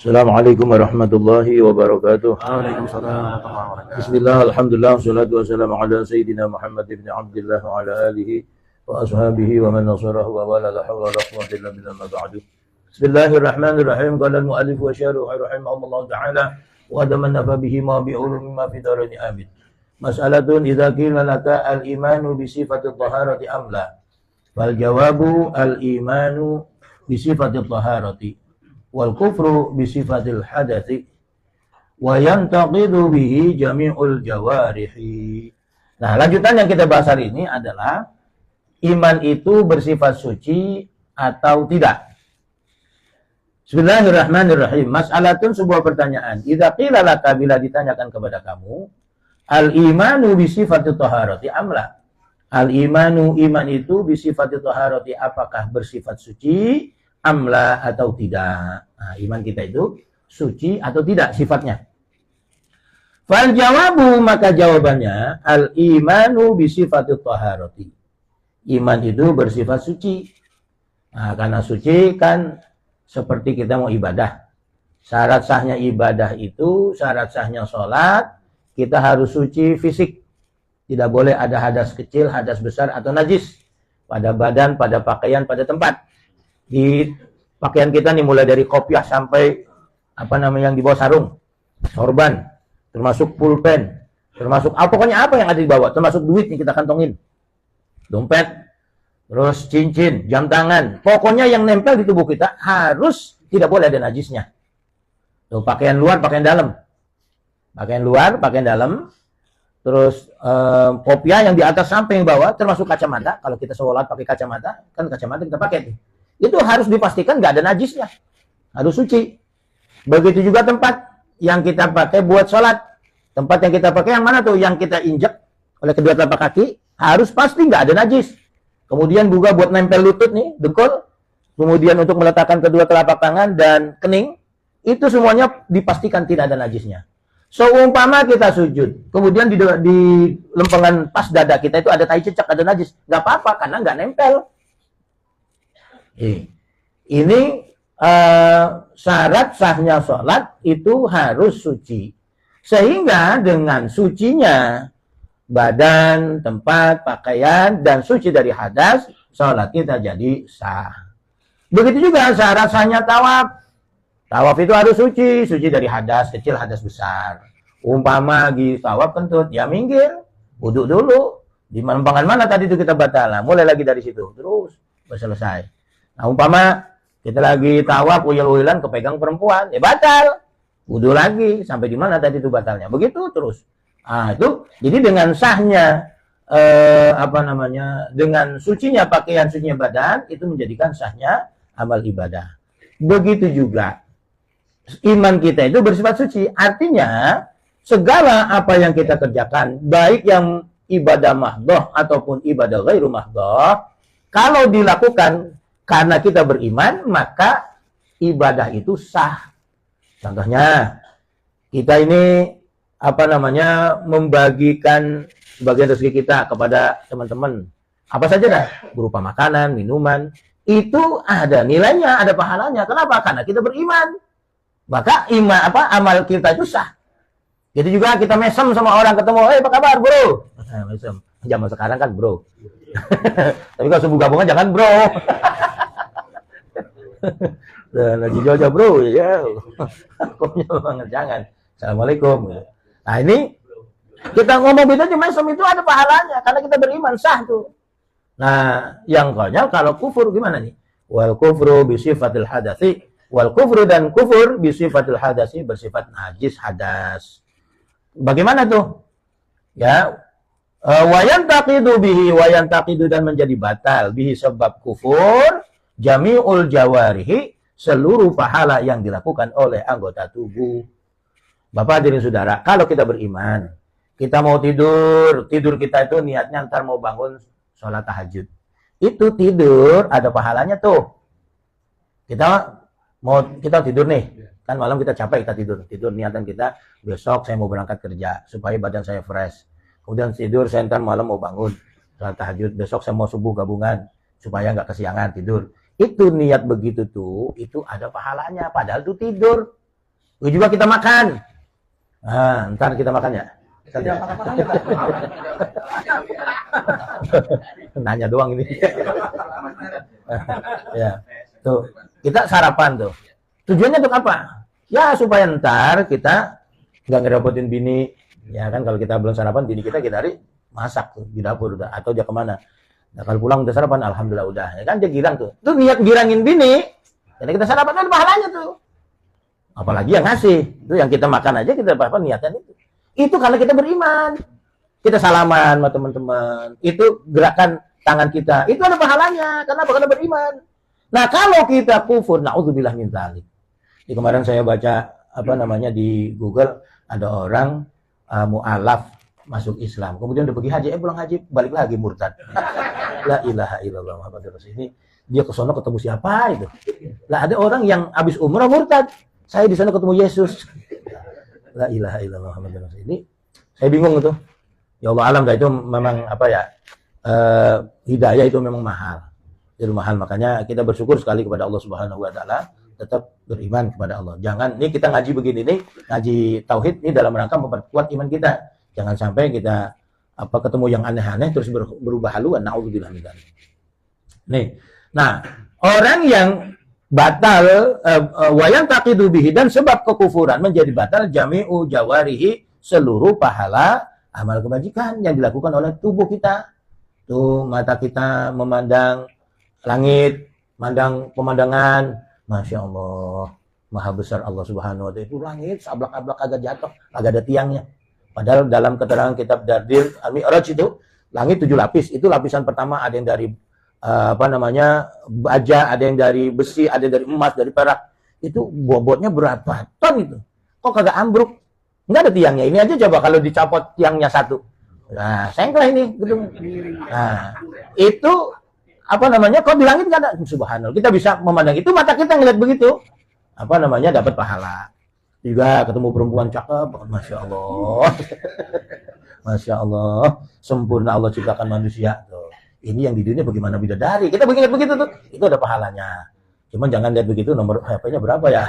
Assalamualaikum warahmatullahi wabarakatuh. Waalaikumsalam warahmatullahi wabarakatuh. Bismillah, alhamdulillah, wassalatu wassalamu ala sayyidina Muhammad ibn Abdillah wa ala alihi wa ashabihi wa man nasarahu wa wala la hawla wa la quwwata illa billah ma ba'du. Bismillahirrahmanirrahim. Qala al-mu'allif wa syarih rahimahullah ta'ala wa adamanna fa bihi ma bi'ulu mimma fi darani amin. Mas'alatun idza qila laka al-imanu bi sifati taharati am la? Fal jawabu al-imanu bi sifati taharati wal kufru bi sifatil hadathi wa yantaqidu bihi jami'ul jawarihi. Nah, lanjutan yang kita bahas hari ini adalah iman itu bersifat suci atau tidak. Bismillahirrahmanirrahim. Mas'alatun, sebuah pertanyaan. Idza qila laka, bila ditanyakan kepada kamu, al-imanu bi sifati taharati amla. Al-imanu, iman itu bi sifati taharati, apakah bersifat suci amla atau tidak. Nah, iman kita itu suci atau tidak sifatnya. Fal jawabu, maka jawabannya al-imanu bi sifati taharati. Iman itu bersifat suci. Nah, karena suci kan seperti kita mau ibadah. Syarat sahnya ibadah itu, syarat sahnya sholat, kita harus suci fisik. Tidak boleh ada hadas kecil, hadas besar atau najis pada badan, pada pakaian, pada tempat. Di pakaian kita nih mulai dari kopiah sampai yang di bawah sarung, sorban, termasuk pulpen, termasuk pokoknya apa yang ada di bawah, termasuk duit yang kita kantongin, dompet, terus cincin, jam tangan, pokoknya yang nempel di tubuh kita harus tidak boleh ada najisnya. Tuh, pakaian luar, pakaian dalam, pakaian luar, pakaian dalam, terus kopiah yang di atas sampai yang bawah, termasuk kacamata. Kalau kita sholat pakai kacamata, kan kacamata kita pakai nih. Itu harus dipastikan nggak ada najisnya, harus suci. Begitu juga tempat yang kita pakai buat sholat, tempat yang kita pakai yang mana tuh, yang kita injek oleh kedua telapak kaki, harus pasti nggak ada najis. Kemudian juga buat nempel lutut nih, dengkul, kemudian untuk meletakkan kedua telapak tangan dan kening, itu semuanya dipastikan tidak ada najisnya. Seumpama kita sujud, kemudian di lempengan pas dada kita itu ada tai cecak, ada najis, nggak apa-apa karena nggak nempel. Ini syarat sahnya sholat itu harus suci. Sehingga dengan sucinya badan, tempat, pakaian, dan suci dari hadas, sholat kita jadi sah. Begitu juga syarat sahnya tawaf. Tawaf itu harus suci, suci dari hadas kecil, hadas besar. Umpama lagi tawaf kentut, ya minggir, wudhu dulu. Di lempengan mana tadi itu kita batal, mulai lagi dari situ, terus selesai. Nah, umpama kita lagi tawaf, uyel-uyelan kepegang perempuan, ya batal. Wudhu lagi, sampai di mana tadi itu batalnya. Begitu terus. Nah, itu jadi dengan sahnya dengan sucinya pakaian, sucinya badan, itu menjadikan sahnya amal ibadah. Begitu juga iman kita itu bersifat suci. Artinya segala apa yang kita kerjakan, baik yang ibadah mahdhah ataupun ibadah ghairu mahdhah, kalau dilakukan karena kita beriman, maka ibadah itu sah. Contohnya, kita ini membagikan sebagian rezeki kita kepada teman-teman. Apa saja dah, berupa makanan, minuman, itu ada nilainya, ada pahalanya. Kenapa? Karena kita beriman. Maka amal kita itu sah. Jadi juga kita mesem sama orang ketemu, apa kabar bro? Mesem. Zaman sekarang kan bro. Tapi kalau sebuah gabungan jangan bro. Lagi jauh-jauh bro, ya. Hukumnya banget, jangan. Assalamualaikum. Nah, ini kita ngomong gitu aja, mesem itu ada pahalanya karena kita beriman, sah tuh. Nah, yang konyol kalau kufur gimana nih? Wal kufru bi sifatil hadasi, wal kufru, dan kufur bi sifatil hadasi, bersifat najis, hadas. Bagaimana tuh? Ya, wayan taqidu, dan menjadi batal bihi sebab kufur jami'ul jawarihi, seluruh pahala yang dilakukan oleh anggota tubuh. Bapak hadirin saudara, kalau kita beriman, kita mau tidur kita itu niatnya ntar mau bangun sholat tahajud. Itu tidur ada pahalanya tuh. Kita tidur nih, kan malam kita capek, kita tidur niatan kita besok saya mau berangkat kerja supaya badan saya fresh. Kemudian tidur, saya ntar malam mau bangun sholat tahajud, besok saya mau subuh gabungan supaya nggak kesiangan tidur. Itu niat begitu tuh, itu ada pahalanya. Padahal itu tidur. juga kita makan. Nah, ntar kita makan ya. Nanya doang ini. Ya, tuh kita sarapan tuh. Tujuannya untuk apa? Ya supaya ntar kita nggak ngerepotin bini. Ya kan kalau kita belum sarapan, bini kita hari masak tuh di dapur udah. Atau dia kemana? Nah, kalau pulang udah sarapan, alhamdulillah udah. Ya kan dia girang tuh. Itu niat girangin bini. Jadi kita sarapan ada pahalanya tuh. Apalagi yang ngasih. Itu yang kita makan aja kita apa niatnya itu. Itu karena kita beriman. Kita salaman sama teman-teman. Itu gerakan tangan kita. Itu ada pahalanya. Kenapa? Karena beriman. Nah, kalau kita kufur, naudzubillah min dzalik. Di kemarin saya baca di Google ada orang mu'alaf masuk Islam. Kemudian udah pergi haji, pulang haji balik lagi murtad. La ilaha illallah Muhammadur Rasul. Ini dia ke sono ketemu siapa itu? Lah ada orang yang habis umrah murtad. Saya di sana ketemu Yesus. La ilaha illallah Muhammadur Rasul. Ini saya bingung itu. Ya Allah alam, itu memang hidayah itu memang mahal. Itu mahal, makanya kita bersyukur sekali kepada Allah Subhanahu wa taala, tetap beriman kepada Allah. Jangan ini kita ngaji begini nih, ngaji tauhid ini dalam rangka memperkuat iman kita. Jangan sampai kita ketemu yang aneh-aneh terus berubah haluan. Naudzubillah min dzalik. Nih. Nah, orang yang batal wayang taqidu bihi, dan sebab kekufuran menjadi batal jami'u jawarihi, seluruh pahala amal kebajikan yang dilakukan oleh tubuh kita. Tuh mata kita memandang langit, memandang pemandangan, Masya Allah, maha besar Allah Subhanahu wa ta'ala. Itu langit sablak-ablak agak jatuh, agak ada tiangnya. Padahal dalam keterangan kitab Dardir Al-Mi'raj itu langit 7 lapis. Itu lapisan pertama ada yang dari baja, ada yang dari besi, ada yang dari emas, dari perak. Itu bobotnya berapa ton itu. Kok kagak ambruk? Enggak ada tiangnya. Ini aja coba kalau dicopot tiangnya satu. Nah, sengklah ini gedung. Nah, itu kok di langit nggak ada? Subhanallah. Kita bisa memandang itu, mata kita ngeliat begitu. Dapat pahala. Juga ketemu perempuan cakep, Masya Allah. Masya Allah. Sempurna Allah ciptakan manusia. Tuh. Ini yang di dunia bagaimana bidadari. Kita begini begitu tuh. Itu ada pahalanya. Cuman jangan lihat begitu nomor HP-nya berapa ya.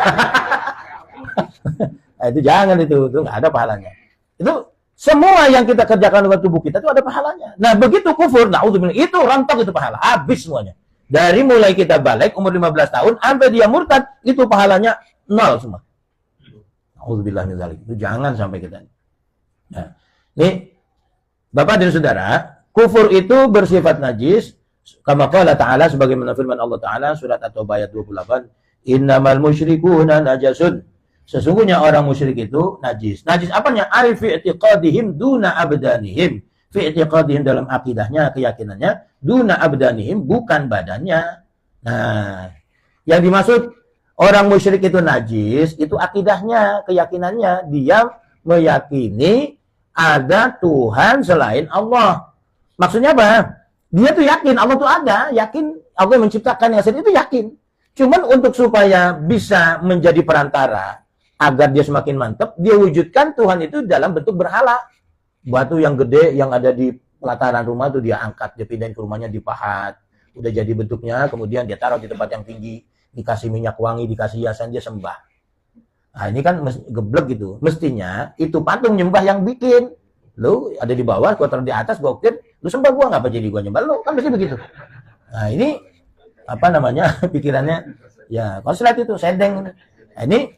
Nah, itu jangan itu nggak ada pahalanya. Itu semua yang kita kerjakan dengan tubuh kita itu ada pahalanya. Nah, begitu kufur, naudzubillah, itu rontok itu pahala, habis semuanya. Dari mulai kita balik umur 15 tahun sampai dia murtad, itu pahalanya nol semua. Naudzubillah min dzalik. Itu jangan sampai kita. Nah, nih Bapak dan Saudara, kufur itu bersifat najis. Kama qala ta'ala, sebagaimana firman Allah Ta'ala surat At-Taubah ayat 28, innamal musyrikuuna najasun. Sesungguhnya orang musyrik itu najis. Najis apanya? Arif fi i'tiqadihim duna abdanihim. Fi i'tiqadihim dalam akidahnya, keyakinannya, duna abdanihim, bukan badannya. Nah, yang dimaksud orang musyrik itu najis, itu akidahnya, keyakinannya. Dia meyakini ada Tuhan selain Allah. Maksudnya apa? Dia tuh yakin Allah tuh ada, yakin Allah yang menciptakan yang itu yakin. Cuman untuk supaya bisa menjadi perantara, agar dia semakin mantap, dia wujudkan Tuhan itu dalam bentuk berhala. Batu yang gede yang ada di pelataran rumah itu dia angkat, dia pindahin ke rumahnya, dipahat. Udah jadi bentuknya, kemudian dia taruh di tempat yang tinggi, dikasih minyak wangi, dikasih hiasan, dia sembah. Nah ini kan geblek gitu. Mestinya itu patung nyembah yang bikin. Lu ada di bawah, gua taruh di atas, gua ukir, lu sembah gua, ngapa jadi gua nyembah lu? Kan mesti begitu. Nah ini pikirannya ya konslet itu, sedeng. Nah, ini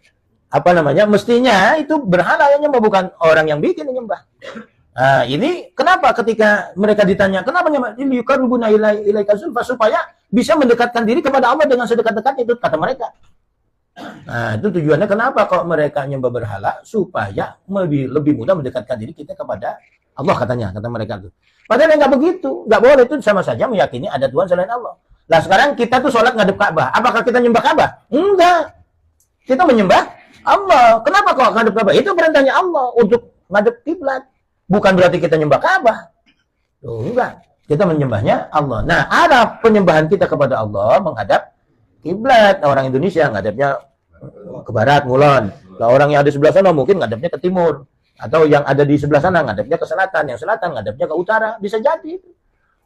mestinya itu berhala yang nyembah, bukan orang yang bikin yang nyembah. Nah, ini kenapa ketika mereka ditanya, kenapa nyembah? Yuqarribuna ilaika zulfa, supaya bisa mendekatkan diri kepada Allah dengan sedekat-dekatnya, itu kata mereka. Nah, itu tujuannya kenapa kok mereka nyembah berhala? Supaya lebih mudah mendekatkan diri kita kepada Allah, kata mereka itu. Padahal enggak begitu, enggak boleh, itu sama saja meyakini ada Tuhan selain Allah. Nah, sekarang kita tuh sholat ngadep Ka'bah. Apakah kita nyembah Ka'bah? Enggak. Kita menyembah Allah. Kenapa kok ngadep Ka'bah? Itu perintahnya Allah untuk ngadep kiblat. Bukan berarti kita nyembah Ka'bah. Tuh, enggak. Kita menyembahnya Allah. Nah, arah penyembahan kita kepada Allah menghadap kiblat. Orang Indonesia ngadepnya ke barat, ngulon. Nah, orang yang ada di sebelah sana mungkin ngadepnya ke timur. Atau yang ada di sebelah sana ngadepnya ke selatan. Yang selatan ngadepnya ke utara. Bisa jadi.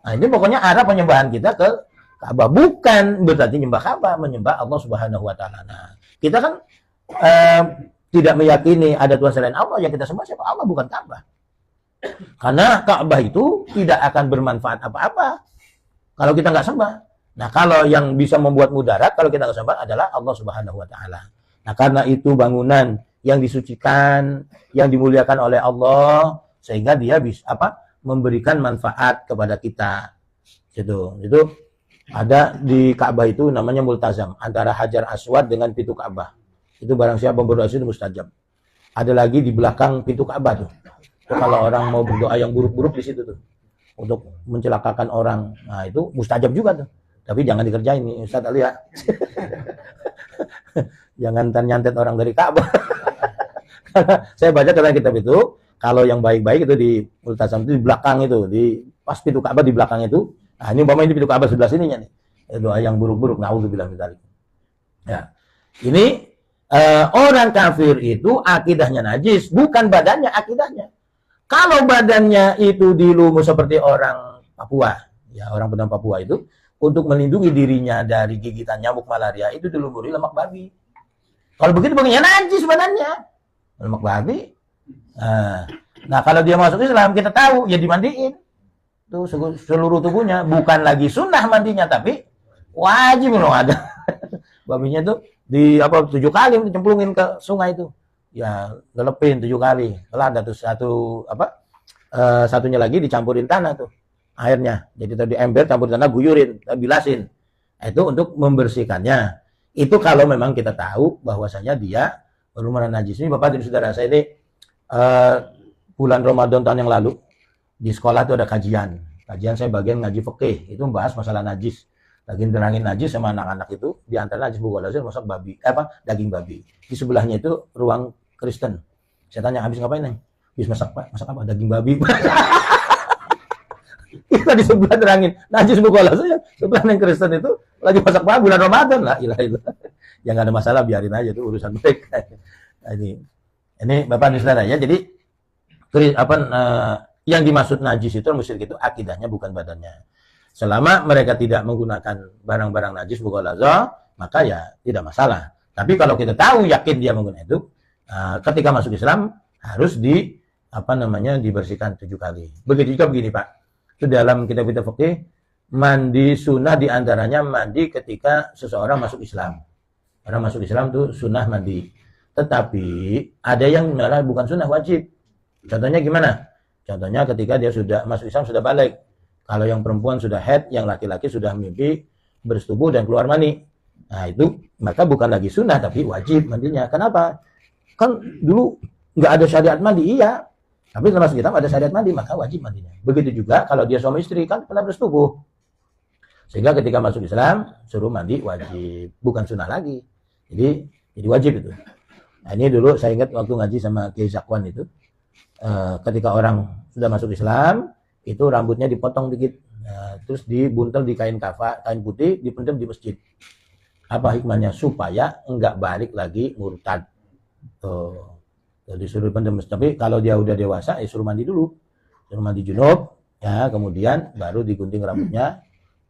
Nah, ini pokoknya arah penyembahan kita ke Ka'bah. Bukan berarti nyembah Ka'bah, menyembah Allah Subhanahu wa taala. Nah, kita kan tidak meyakini ada Tuhan selain Allah, yang kita sembah siapa? Allah, bukan Ka'bah. Karena Ka'bah itu tidak akan bermanfaat apa-apa kalau kita nggak sembah. Nah, kalau yang bisa membuat mudarat kalau kita nggak sembah adalah Allah Subhanahu wa Ta'ala. Nah, karena itu bangunan yang disucikan, yang dimuliakan oleh Allah, sehingga dia bisa memberikan manfaat kepada kita. Itu ada di Ka'bah itu namanya multazam, antara Hajar Aswad dengan pintu Ka'bah. Itu barang siapa berdoa itu mustajab. Ada lagi di belakang pintu Ka'bah tuh. Itu kalau orang mau berdoa yang buruk-buruk di situ tuh, untuk mencelakakan orang. Nah, itu mustajab juga tuh. Tapi jangan dikerjain nih Ustaz Ali ya. Jangan nyantet orang dari Ka'bah. Saya baca dalam kitab itu, kalau yang baik-baik itu di multazam itu di belakang itu, di pas pintu Ka'bah di belakang itu. Nah, ini umpamanya di pintu Ka'bah sebelah sininya nih. Doa yang buruk-buruk, naudzubillah min dzalik. Ya. Ini orang kafir itu akidahnya najis, bukan badannya, akidahnya. Kalau badannya itu dilumus seperti orang Papua, ya orang pendatang Papua itu, untuk melindungi dirinya dari gigitan nyamuk malaria itu dilumuri lemak babi. Kalau begitu baginya najis badannya, lemak babi. Nah, kalau dia masuk Islam kita tahu ya dimandiin tuh seluruh tubuhnya, bukan lagi sunnah mandinya tapi wajib loh ada. Babinya tuh di 7 kali dicemplungin ke sungai itu. Ya, lelepin 7 kali. Kalau ada tuh satunya lagi dicampurin tanah tuh airnya. Jadi tadi ember campur tanah, guyurin, bilasin. Itu untuk membersihkannya. Itu kalau memang kita tahu bahwasanya dia berumuran najis. Ini Bapak dan Saudara, saya ini bulan Ramadan tahun yang lalu di sekolah itu ada kajian. Kajian saya bagian ngaji fikih, itu membahas masalah najis. Lagi nerangin najis sama anak-anak itu, di antara najis bughalazir masak babi, daging babi. Di sebelahnya itu ruang Kristen. Saya tanya, habis ngapain nih? Habis masak apa? Daging babi. Kita di sebelah terangin najis bughalazir, sebelah yang Kristen itu lagi masak babi bulan Ramadan lah, ilah. Ya nggak ada masalah, biarin aja itu urusan mereka. Nah, ini Bapak dan Saudara ya. Jadi yang dimaksud najis itu musyrik itu akidahnya, bukan badannya. Selama mereka tidak menggunakan barang-barang najis bughalazir, maka ya tidak masalah. Tapi kalau kita tahu yakin dia menggunakan itu, ketika masuk Islam harus dibersihkan 7 kali. Begitu juga begini Pak. Itu dalam kitab-kitab fikih, mandi sunnah diantaranya mandi ketika seseorang masuk Islam. Orang masuk Islam itu sunnah mandi. Tetapi ada yang malah bukan sunnah, wajib. Contohnya gimana? Contohnya ketika dia sudah masuk Islam, sudah balik. Kalau yang perempuan sudah haid, yang laki-laki sudah mimpi bersetubuh dan keluar mani. Nah itu maka bukan lagi sunnah tapi wajib mandinya. Kenapa? Kan dulu nggak ada syariat mandi, iya. Tapi setelah masuk Islam ada syariat mandi, maka wajib mandinya. Begitu juga kalau dia suami istri kan pernah bersetubuh. Sehingga ketika masuk Islam suruh mandi wajib, bukan sunnah lagi. Jadi wajib itu. Nah ini dulu saya ingat waktu ngaji sama Kiai Zakwan itu, ketika orang sudah masuk Islam itu rambutnya dipotong dikit, terus dibuntel di kain putih, dipendam di masjid. Apa hikmahnya? Supaya enggak balik lagi murtad. Jadi suruh pendam. Tapi kalau dia udah dewasa, suruh mandi dulu, suruh mandi junub, ya kemudian baru digunting rambutnya,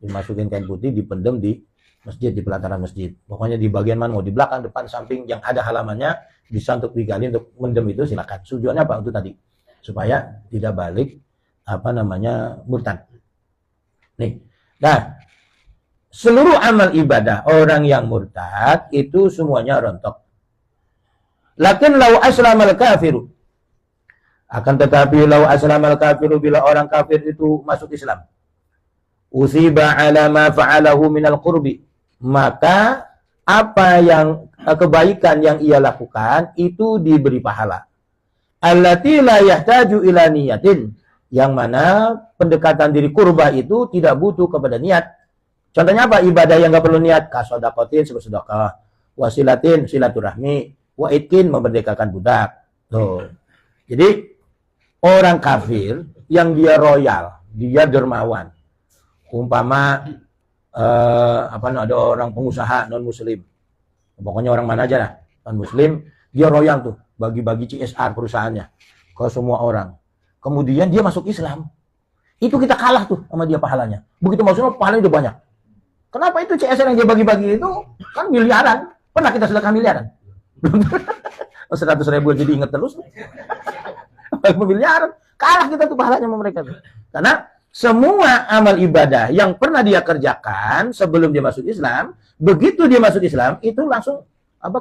dimasukin kain putih, dipendam di masjid, di pelataran masjid. Pokoknya di bagian mana, mau di belakang, depan, samping, yang ada halamannya bisa untuk digali untuk mendem itu silakan. Tujuannya apa? Untuk tadi supaya tidak balik murtad. Nih. Nah, seluruh amal ibadah orang yang murtad itu semuanya rontok. Lakin lau aslamal kafiru. Akan tetapi lau aslamal kafiru, bila orang kafir itu masuk Islam, usiba ala ma fa'alahu minal qurbi, maka apa yang kebaikan yang ia lakukan itu diberi pahala. Allati la yahtaju ila niyatin, yang mana pendekatan diri kurba itu tidak butuh kepada niat. Contohnya apa? Ibadah yang nggak perlu niat, kasodakotin, sedekah, wasilatin, silaturahmi, wa'idkin, memerdekakan budak. Tuh. Jadi orang kafir yang dia royal, dia dermawan, umpama ada orang pengusaha non muslim, pokoknya orang mana aja lah non muslim, dia royal tuh, bagi-bagi CSR perusahaannya ke semua orang. Kemudian dia masuk Islam, itu kita kalah tuh sama dia pahalanya. Begitu masuknya pahalanya udah banyak. Kenapa? Itu CSR yang dia bagi-bagi itu kan miliaran. Pernah kita sedekah miliaran? 100.000 jadi inget terus. Miliaran. Kalah kita tuh pahalanya sama mereka tuh. Karena semua amal ibadah yang pernah dia kerjakan sebelum dia masuk Islam, begitu dia masuk Islam itu langsung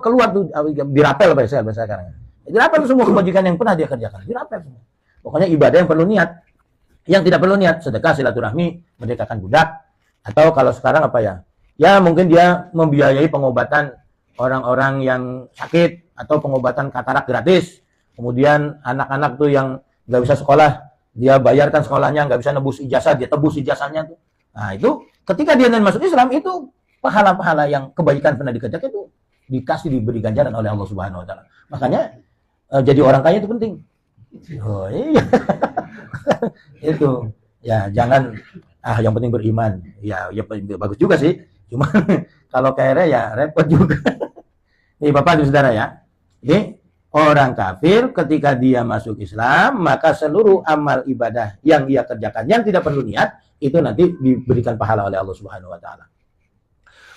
keluar tuh, dirapel bahasa sekarang. Dirapel semua kebajikan yang pernah dia kerjakan, dirapel semua. Pokoknya ibadah yang perlu niat. Yang tidak perlu niat, sedekah, silaturahmi, merdekakan budak, atau kalau sekarang ya mungkin dia membiayai pengobatan orang-orang yang sakit atau pengobatan katarak gratis. Kemudian anak-anak tuh yang nggak bisa sekolah, dia bayarkan sekolahnya, nggak bisa nebus ijazah, dia tebus ijazahnya tuh. Nah itu ketika dia masuk Islam itu pahala-pahala yang kebaikan pernah dikerjakan itu diberi ganjaran oleh Allah Subhanahu Wa Taala. Makanya jadi orang kaya itu penting. Oh iya. Itu ya jangan yang penting beriman. Ya bagus juga sih. Cuma kalau kaya ya repot juga. Nih Bapak dan Saudara ya. Ini orang kafir ketika dia masuk Islam, maka seluruh amal ibadah yang ia kerjakan yang tidak perlu niat itu nanti diberikan pahala oleh Allah Subhanahu Wa Taala.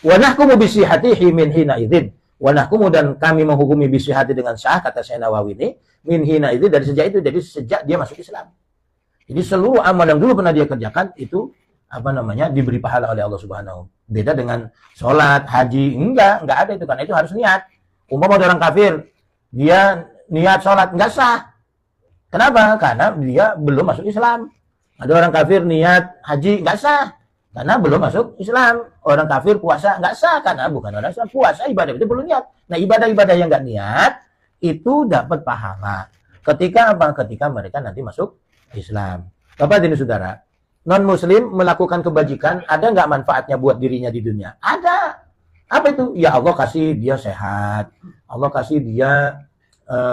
Wa nahkumu bisihatihi min hina idzin. Wa nahkumu dan kami menghukumi bisihati dengan sah, kata Syekh Nawawi ini, min hina idzin dari sejak itu, jadi sejak dia masuk Islam. Jadi seluruh amal yang dulu pernah dia kerjakan itu diberi pahala oleh Allah Subhanahu. Beda dengan sholat, haji, enggak ada itu, karena itu harus niat. Umpama orang kafir dia niat sholat nggak sah. Kenapa? Karena dia belum masuk Islam. Ada orang kafir niat haji nggak sah karena belum masuk Islam. Orang kafir puasa nggak sah karena bukan orang Islam. Puasa ibadah itu perlu niat. Nah ibadah-ibadah yang nggak niat itu dapat pahala. Ketika mereka nanti masuk Islam. Bapak dan Saudara, non Muslim melakukan kebajikan ada nggak manfaatnya buat dirinya di dunia? Ada. Apa itu? Ya Allah kasih dia sehat. Allah kasih dia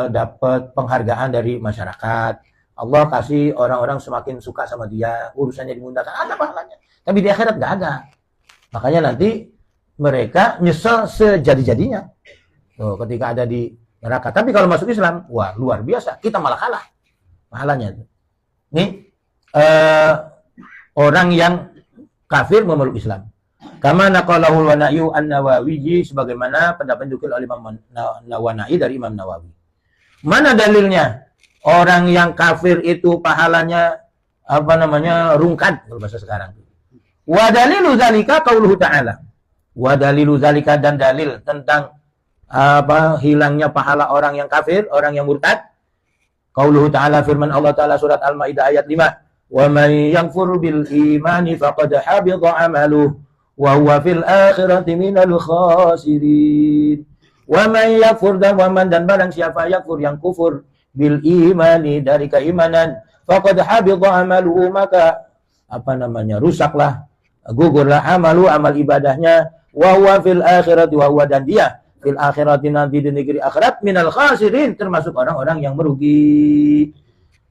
dapat penghargaan dari masyarakat. Allah kasih orang-orang semakin suka sama dia. Urusannya dimudahkan. Ada pahalanya. Tapi di akhirat nggak ada. Makanya nanti mereka nyesel sejadi-jadinya. Tuh, ketika ada di neraka. Tapi kalau masuk Islam, wah luar biasa. Kita malah kalah pahalanya. Ini orang yang kafir memeluk Islam. Kama naqalahu An-Nawawi An-Nawawi, sebagaimana pendapat dikutip oleh Imam Nawawi dari Imam Nawawi. Mana dalilnya? Orang yang kafir itu pahalanya rungkad kalau bahasa sekarang. Wa dalilu zalika qauluhu ta'ala. Wa dalilu zalika, dan dalil tentang hilangnya pahala orang yang kafir, orang yang murtad. Qauluhu ta'ala, firman Allah Ta'ala surat Al-Maidah ayat 5. Wa may yakfur bil imani faqad habita 'amaluhu wa huwa fil akhirati minal khasirin. Wa may yakfur, dan barang siapa yakfur yang kufur bil imani dari keimanan, faqad habita 'amaluhu, maka rusaklah, gugurlah amal ibadahnya, wa huwa fil akhirati, wa huwa, dan dia fil akhirati, nanti di negeri akhirat, minal khasirin, termasuk orang-orang yang merugi.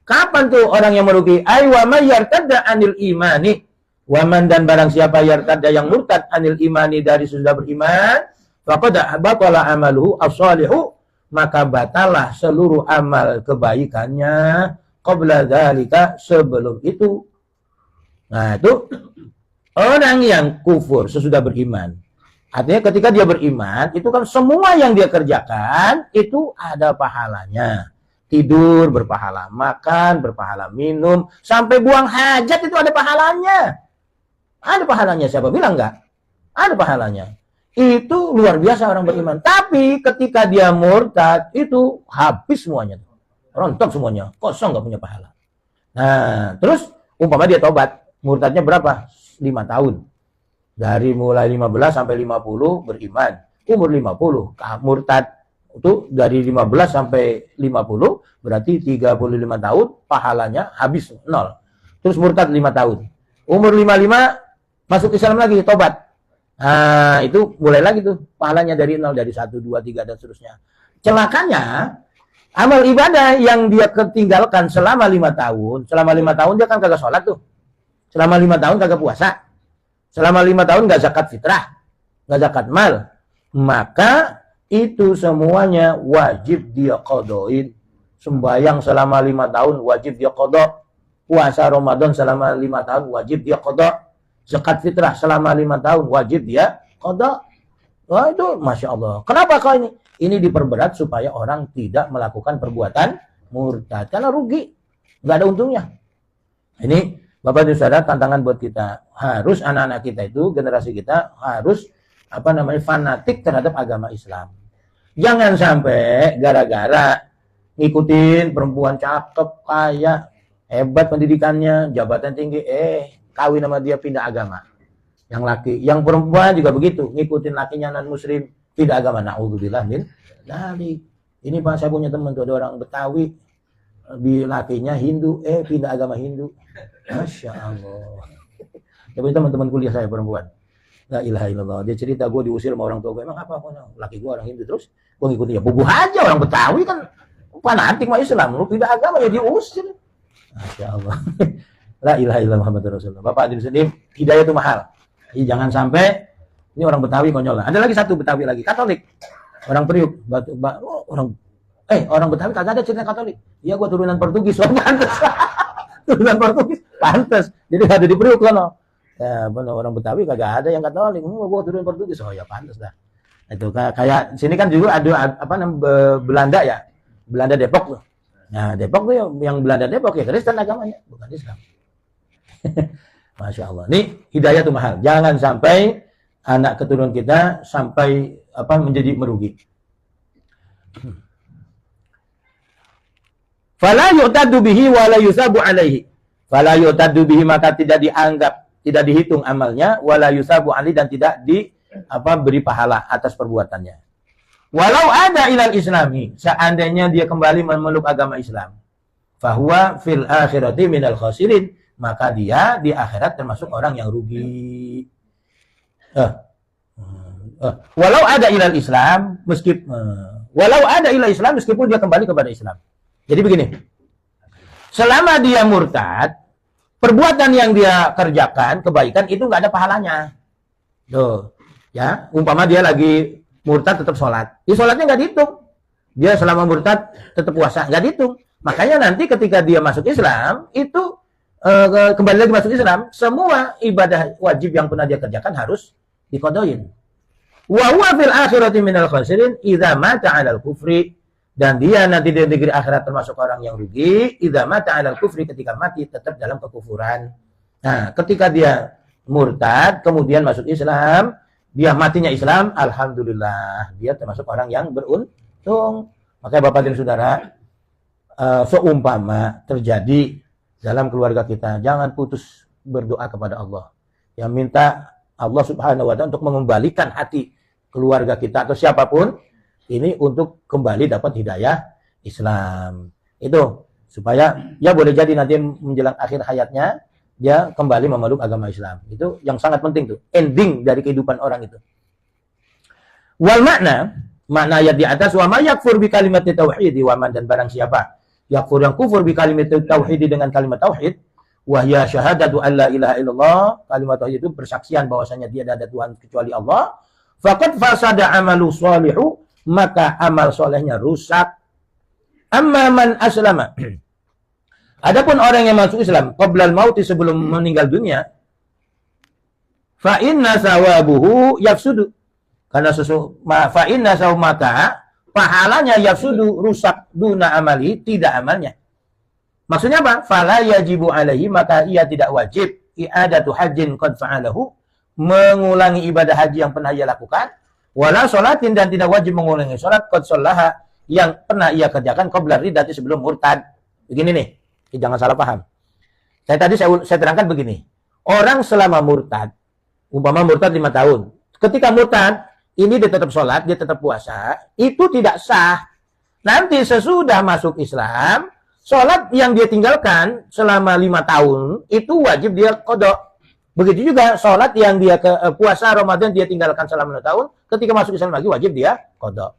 Kapan tuh orang yang merugi? Ay wa may yartadda anil imani, waman, dan barang siapa yartadda yang murtad anil imani dari sudah beriman, faqad batala amaluhu as-salihu, maka batalah seluruh amal kebaikannya qabla dzalika, sebelum itu. Nah, itu orang yang kufur sesudah beriman. Artinya ketika dia beriman, itu kan semua yang dia kerjakan itu ada pahalanya. Tidur berpahala, makan berpahala, minum, sampai buang hajat itu ada pahalanya. Ada pahalanya, siapa bilang enggak? Ada pahalanya. Itu luar biasa orang beriman. Tapi ketika dia murtad, itu habis semuanya. Rontok semuanya, kosong, enggak punya pahala. Nah, terus umpama dia tobat, murtadnya berapa? 5 tahun. Dari mulai 15 sampai 50 beriman. Umur 50, murtad itu dari 15 sampai 50, berarti 35 tahun, pahalanya habis 0. Terus murtad 5 tahun. Umur 55, masuk Islam lagi, tobat. Nah, itu mulai lagi tuh, pahalanya dari 0, dari 1, 2, 3, dan seterusnya. Celakanya, amal ibadah yang dia ketinggalkan selama 5 tahun, dia kan kagak sholat tuh. Selama 5 tahun kagak puasa. Selama 5 tahun gak zakat fitrah, gak zakat mal. Maka itu semuanya wajib dia qadain. Sembayang selama 5 tahun wajib dia qada. Puasa Ramadan selama 5 tahun wajib dia qada. Zakat fitrah selama 5 tahun wajib dia qada. Wah, itu Masya Allah. Kenapa kau ini? ini diperberat supaya orang tidak melakukan perbuatan murtad. Karena rugi. Nggak ada untungnya. Ini Bapak dan Saudara, tantangan buat kita. Harus anak-anak kita itu, generasi kita harus fanatik terhadap agama Islam. Jangan sampai gara-gara ngikutin perempuan cakep, kaya, hebat pendidikannya, jabatan tinggi, kawin sama dia pindah agama. Yang laki, yang perempuan juga begitu, ngikutin lakinya non muslim, pindah agama. Na'udzubillah min dzalik. Ini Pak, saya punya teman tuh, ada orang Betawi, di lakinya Hindu, pindah agama Hindu. Masya Allah. Tapi teman-teman kuliah saya perempuan. La ilaha illallah. Dia cerita, gue diusir sama orang tua gue. Emang apa? Laki gue orang Hindu. Terus gue ngikutin ya. Bubuh aja, orang Betawi kan fanatik sama Islam. Lu pindah agama ya diusir. Masya Allah. La ilaha illallah Muhammadur Rasulullah. Bapak hadirin sekalian, hidayah itu mahal. Jadi jangan sampai ini orang Betawi konyol. Ada lagi satu Betawi lagi, Katolik. Orang Priuk, orang Betawi kagak ada cerita Katolik. Iya, gua turunan Portugis, pantes. Turunan Portugis, pantes. Jadi ada di Priuk kan. Ya, orang Betawi kagak ada yang Katolik. Gua turunan Portugis. Oh ya, pantes dah. Itu kayak sini kan juga ada Belanda ya. Belanda Depok tuh. Nah, Depok tuh yang Belanda Depok ya Kristen agamanya, bukan Islam. Masya Allah. Ini hidayah itu mahal. Jangan sampai anak keturunan kita sampai menjadi merugi. Fala yu'taddu bihi wa la yusabu alaihi. Fala yu'taddu bihi, maka tidak dianggap, tidak dihitung amalnya, wa la yusabu alaihi, dan tidak beri pahala atas perbuatannya. Walau ada ilal islami, seandainya dia kembali memeluk agama Islam, fahuwa fil akhirati minal khasirin, maka dia di akhirat termasuk orang yang rugi. Walau ada ilal Islam, meskipun dia kembali kepada Islam. Jadi begini, selama dia murtad, perbuatan yang dia kerjakan, kebaikan, itu nggak ada pahalanya. Tuh, ya, umpama dia lagi murtad tetap sholat. Sholatnya nggak dihitung. Dia selama murtad tetap puasa, nggak dihitung. Makanya nanti ketika dia masuk Islam, itu kembali lagi masuk Islam, semua ibadah wajib yang pernah dia kerjakan harus dikodoin. Wa huwa fil akhirati minal khasirin idza mata 'alal kufri, dan dia nanti di negeri akhirat termasuk orang yang rugi idza mata 'alal kufri, ketika mati tetap dalam kekufuran. Nah, ketika dia murtad kemudian masuk Islam, dia matinya Islam, alhamdulillah, dia termasuk orang yang beruntung. Makanya Bapak dan Saudara, seumpama terjadi dalam keluarga kita, jangan putus berdoa kepada Allah. Yang minta Allah Subhanahu wa Ta'ala untuk mengembalikan hati keluarga kita atau siapapun ini untuk kembali dapat hidayah Islam. Itu supaya ya boleh jadi nanti menjelang akhir hayatnya dia kembali memeluk agama Islam. Itu yang sangat penting tuh, ending dari kehidupan orang itu. Wal makna ayat di atas, wa may yakfur bi kalimat tauhid, wa man, dan barang siapa yakfur, yang kufur bi kalimat tauhid, dengan kalimat tauhid, wa hiya syahadatu alla ilaha illallah, kalimat tauhid itu persaksian bahwasanya dia ada Tuhan kecuali Allah, faqad fasada amalu shalihu, maka amal solehnya rusak. Amma man aslama, adapun orang yang masuk Islam qablal mauti, sebelum meninggal dunia, fa inna sawabuhu yafsudu, karena fa inna sawmaka, pahalanya yafsudu, rusak, duna amali, tidak amalnya. Maksudnya apa? Fala yajibu alaihi, maka ia tidak wajib, i'adatu hajjin qad fa'alahu, mengulangi ibadah haji yang pernah ia lakukan, wala sholatin, dan tidak wajib mengulangi sholat qad shallaha, yang pernah ia kerjakan qabla riddati, sebelum murtad. Begini nih, jangan salah paham. Saya terangkan begini. Orang selama murtad, umpama murtad 5 tahun. Ketika murtad, ini dia tetap sholat, dia tetap puasa, itu tidak sah. Nanti sesudah masuk Islam, sholat yang dia tinggalkan selama 5 tahun, itu wajib dia qadha. Begitu juga sholat yang dia puasa Ramadan dia tinggalkan selama 6 tahun, ketika masuk Islam lagi wajib dia qadha.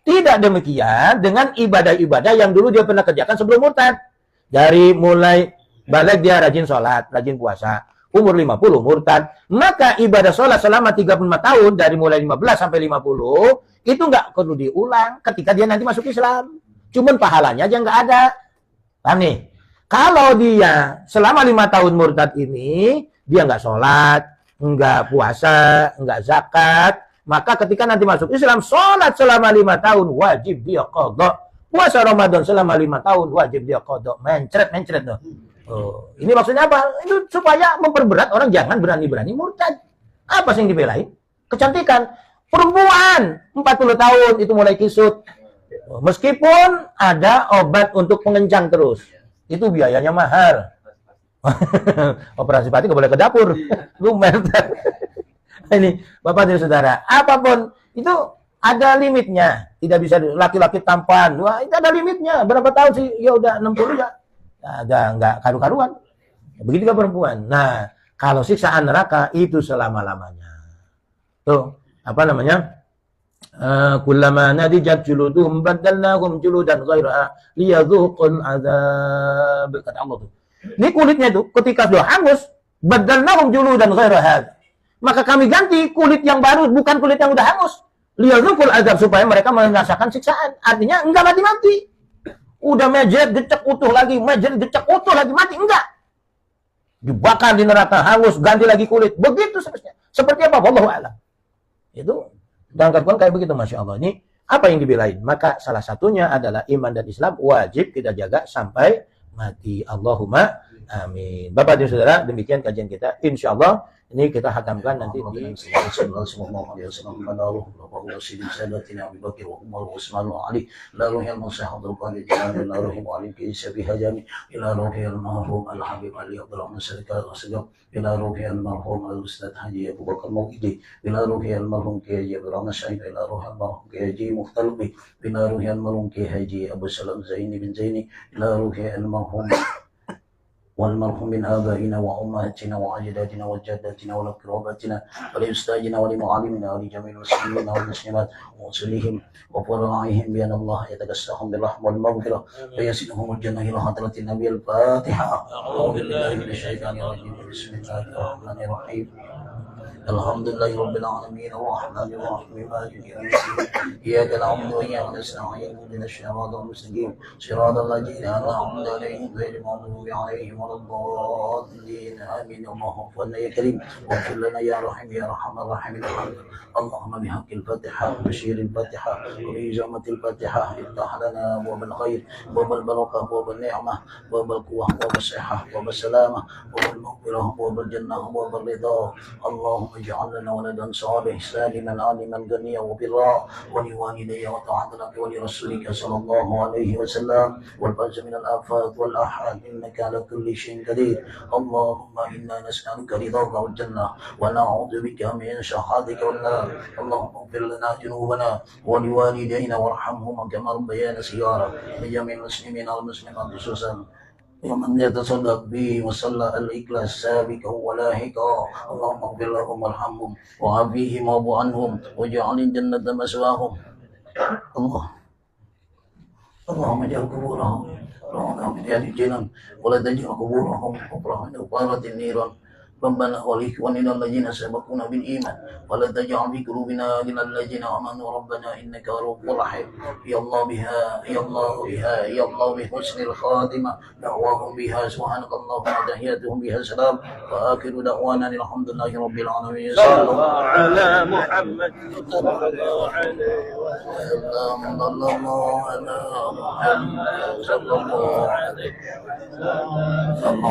Tidak demikian dengan ibadah-ibadah yang dulu dia pernah kerjakan sebelum murtad. Dari mulai balik dia rajin sholat, rajin puasa. Umur 50 murtad. Maka ibadah sholat selama 35 tahun, dari mulai 15 sampai 50, itu nggak perlu diulang ketika dia nanti masuk Islam. Cuman pahalanya aja nggak ada. Paham nih? Kalau dia selama 5 tahun murtad ini, dia nggak sholat, nggak puasa, nggak zakat, Maka ketika nanti masuk Islam, sholat selama 5 tahun wajib dia qadha. Puasa Ramadan selama 5 tahun wajib dia qadha. Mencret tuh. Oh, ini maksudnya apa? Itu supaya memperberat orang jangan berani-berani murtad. Apa sih yang dibelain? Kecantikan. Perempuan 40 tahun itu mulai kisut. Meskipun ada obat untuk pengencang terus. Itu biayanya mahal. Operasi pati nggak boleh ke dapur. Lumer. Ini Bapak dan Saudara, apapun itu ada limitnya. Tidak bisa laki-laki tampan. Wah, itu ada limitnya. Berapa tahun sih? Ya udah 60 ya. Ada nggak karu-karuan. Begitu juga perempuan. Nah, kalau siksaan neraka itu selama-lamanya. Tuh, apa namanya? Kullama nadijat juluduhum baddalnahum juludan ghairaha liyadhuqul azab. Kata Allah tuh. Ini kulitnya tuh ketika sudah hangus, baddalnahum juludan ghairaha. Maka kami ganti kulit yang baru, bukan kulit yang udah hangus. Liyadzuqul azab, supaya mereka merasakan siksaan. Artinya enggak mati-mati. Udah mejet, gecek utuh lagi, mejet, gecek utuh lagi, mati enggak. Dibakar di neraka, hangus, ganti lagi kulit. Begitu seterusnya. Seperti apa? Wallahu a'lam. Itu diangkat kayak begitu, Masya Allah. Ini apa yang dibelain? Maka salah satunya adalah iman dan Islam wajib kita jaga sampai mati. Allahumma amin. Bapak dan Saudara, demikian kajian kita. Insya Allah ini kita hatamkan nanti di والمرحوم من آبائنا وأمهاتنا وأجدادنا وجداتنا ولقراباتنا ولأستاذنا ولمعلمنا ولجميع المسلمين والمسلمات ومصليهم وفرائهم بأن الله يتكساهم بالرحمة والمغفرة ويسلهم الجنة إلى حضرة النبي الفاتحة. أعوذ بالله من الشيطان الرجيم. بسم الله الرحمن الرحيم. الحمد لله رب العالمين الرحمن الرحيم مالك يوم الدين إياك نعبد وإياك نستعين اهدنا الصراط المستقيم صراط الذين أنعمت عليهم غير المغضوب عليهم ولا الضالين آمين. اللهم اغفر يا كريم واغفر لنا يا رحيم يا أرحم الراحمين. اللهم بحق الفاتحة وبشير الفاتحة وبإجامة الفاتحة افتح لنا أبواب الخير أبواب البركة أبواب النعمة أبواب القوة أبواب الصحة أبواب السلامة أبواب المغفرة أبواب الجنة أبواب الرضا. اللهم اجعل لنا ولدا صالح سالما عالما غنيا وبرا ولوالدي وطاعة لك ولرسولك صلى الله عليه وسلم والفوز من الآفات والآحاد إنك على كل شيء قدير. اللهم إنا نسألك رضاك والجنة ونعوذ بك من سخطك والنار. اللهم اغفر لنا ذنوبنا ولوالدينا وارحمهما كما ربيانا صغارا لجميع المسلمين والمسلمات خصوصا ومن يتصدق به وصلى الإخلاص سابقا ولاحقا. اللهم اغفر لهم وارحمهم وعافيهم واعف عنهم واجعل الجنة مثواهم. اللهم اجعل قبورهم روضة من رياض الجنان ولا تجعل قبورهم قبرا من حفرة النيران. ربنا ولإخواننا الذين سبقونا بالإيمان ولا تجعل في قلوبنا غلا للذين آمنوا ربنا إنك رؤوف رحيم. يا الله بها يا الله بها يا الله بحسن الخاتمة دعواهم بها سبحانك اللهم وتحياتهم بها سلام وآخر دعوانا الحمد لله رب العالمين. صلى الله على محمد صلى الله عليه وسلم. صلى الله على محمد صلى الله عليه وسلم.